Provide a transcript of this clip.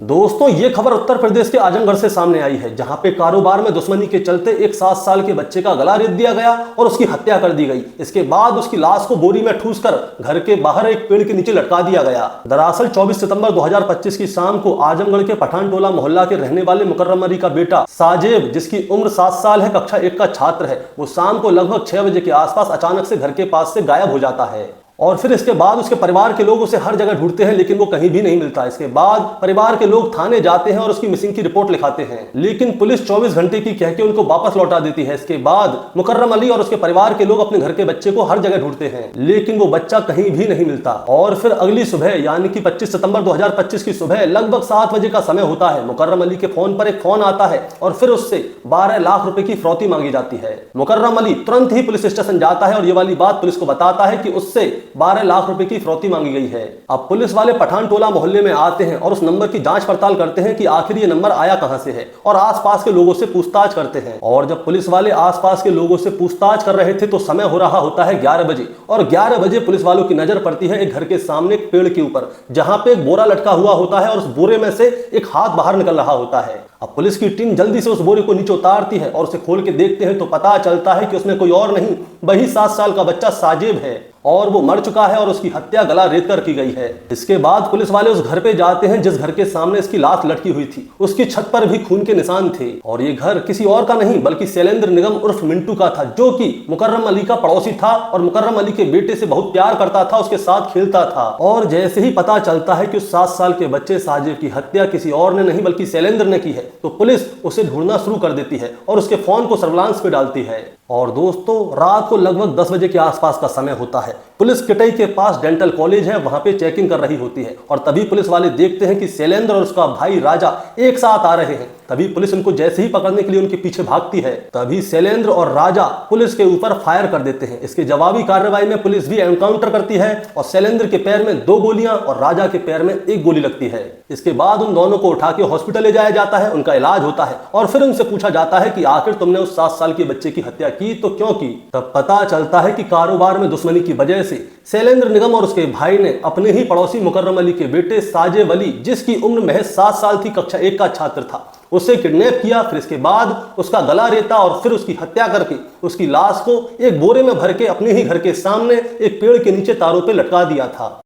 दोस्तों ये खबर उत्तर प्रदेश के आजमगढ़ से सामने आई है, जहां पे कारोबार में दुश्मनी के चलते एक 7 साल के बच्चे का गला रेत दिया गया और उसकी हत्या कर दी गई। इसके बाद उसकी लाश को बोरी में ठूसकर घर के बाहर एक पेड़ के नीचे लटका दिया गया। दरअसल 24 सितंबर 2025 की शाम को आजमगढ़ के पठान टोला मोहल्ला के रहने वाले मुकर्रम अली का बेटा साजेब, जिसकी उम्र 7 साल है, कक्षा 1 का छात्र है, वो शाम को लगभग 6 बजे के आसपास अचानक से घर के पास से गायब हो जाता है। और फिर इसके बाद उसके परिवार के लोग उसे हर जगह ढूंढते हैं, लेकिन वो कहीं भी नहीं मिलता। इसके बाद परिवार के लोग थाने जाते हैं और उसकी मिसिंग की रिपोर्ट लिखाते हैं, लेकिन पुलिस 24 घंटे की कह के उनको वापस लौटा देती है। इसके बाद मुकर्रम अली और उसके परिवार के लोग अपने घर के बच्चे को हर जगह ढूंढते हैं, लेकिन वो बच्चा कहीं भी नहीं मिलता। और फिर अगली सुबह यानी कि 25 सितंबर 2025 की सुबह लगभग 7 बजे का समय होता है। मुकर्रम अली के फोन पर एक फोन आता है और फिर उससे 12 लाख रुपए की फिरौती मांगी जाती है। मुकर्रम अली तुरंत ही पुलिस स्टेशन जाता है और ये वाली बात पुलिस को बताता है कि उससे 12 लाख रुपए की फिरौती मांगी गई है। अब पुलिस वाले पठान टोला मोहल्ले में आते हैं और उस नंबर की जांच पड़ताल करते हैं कि आखिर ये नंबर आया कहां से है, और आसपास के लोगों से पूछताछ करते हैं। और जब पुलिस वाले आसपास के लोगों से पूछताछ कर रहे थे तो समय हो रहा होता है 11 बजे, और 11 बजे पुलिस वालों की नजर पड़ती है एक घर के सामने एक पेड़ के ऊपर, जहां पे एक बोरा लटका हुआ होता है और उस बोरे में से एक हाथ बाहर निकल रहा होता है। अब पुलिस की टीम जल्दी से उस बोरे को नीचे उतारती है और उसे खोल के देखते हैं तो पता चलता है कि उसमें कोई और नहीं, वही 7 साल का बच्चा साजेब है, और वो मर चुका है और उसकी हत्या गला रेत कर की गई है। इसके बाद पुलिस वाले उस घर पे जाते हैं जिस घर के सामने इसकी लाश लटकी हुई थी। उसकी छत पर भी खून के निशान थे, और ये घर किसी और का नहीं बल्कि शैलेंद्र निगम उर्फ मिंटू का था, जो कि मुकर्रम अली का पड़ोसी था और मुकर्रम अली के बेटे से बहुत प्यार करता था, उसके साथ खेलता था। और जैसे ही पता चलता है कि उस 7 साल के बच्चे साजेब की हत्या किसी और ने नहीं बल्कि शैलेंद्र ने की है, तो पुलिस उसे ढूंढना शुरू कर देती है और उसके फोन को सर्विलांस पे डालती है। और दोस्तों रात को लगभग 10 बजे के आसपास का समय होता है। पुलिस किटई के पास डेंटल कॉलेज है, वहां पे चेकिंग कर रही होती है, और तभी पुलिस वाले देखते हैं कि शैलेंद्र और उसका भाई राजा एक साथ आ रहे हैं। तभी पुलिस उनको जैसे ही पकड़ने के लिए उनके पीछे भागती है, तभी शैलेंद्र और राजा पुलिस के ऊपर फायर कर देते हैं। इसके जवाबी कार्रवाई में पुलिस भी एनकाउंटर करती है और शैलेंद्र के पैर में 2 गोलियां और राजा के पैर में 1 गोली लगती है। इसके बाद उन दोनों को उठा के हॉस्पिटल ले जाया जाता है, उनका इलाज होता है, और फिर उनसे पूछा जाता है कि आखिर तुमने उस 7 साल के बच्चे की हत्या की तो क्यों की। तब पता चलता है कि कारोबार में दुश्मनी की वजह से शैलेंद्र निगम और उसके भाई ने अपने ही पड़ोसी मुकर्रम अली के बेटे साजेब अली, जिसकी उम्र महज 7 साल थी, कक्षा 1 का छात्र था, उसे किडनैप किया। फिर इसके बाद उसका गला रेता और फिर उसकी हत्या करके उसकी लाश को एक बोरे में भर के अपने ही घर के सामने एक पेड़ के नीचे तारों पे लटका दिया था।